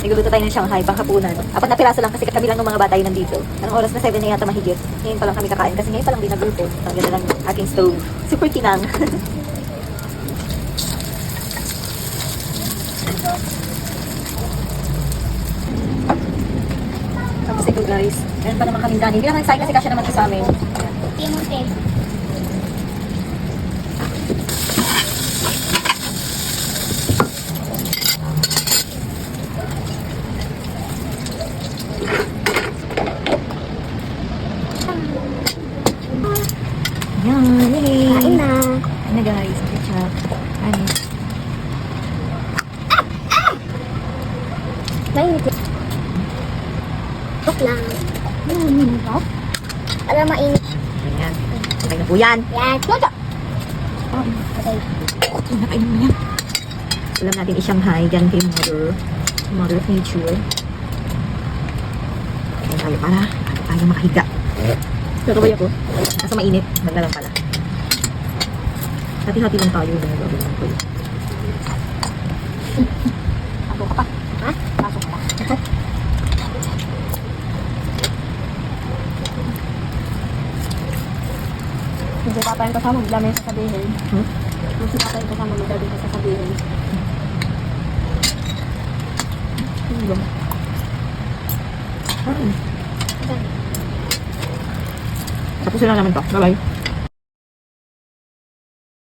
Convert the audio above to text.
Nagluluto tayo ng Shanghai, panghapunan. 4 na piraso lang kasi kami lang ng mga bata yun nandito. Anong oras na 7 na yata mahigit. Ngayon pa lang kami kakain kasi ngayon pa lang din nagluto. Ang ganda ng aking stove. Super kinang. Tapos ito guys, meron pa naman kaming dani. Hindi naman excited kasi kasya naman ito sa amin. Timothy. Yan, yay! Kain na. Ano guys, ketchup. Ano? Mainit. Tok lang. Alam, mainit. Ayan. Okay na po yan. Yan. Toto. Okay. Nakainin mo yan. Alam natin i-Shanghai dyan kay Mother of Nature. Ayan tayo para tayo makahiga. Kakabay ako. Kaso mainit. Magla lang pala. Hati-hati lang tayo. Ako ka pa. Ha? Pasok pa. Hindi pa tayong kasama. Bigla may sasabihin. Hindi pa tayong kasama. Bigla may sasabihin. Tapos sila naman to. Bye-bye.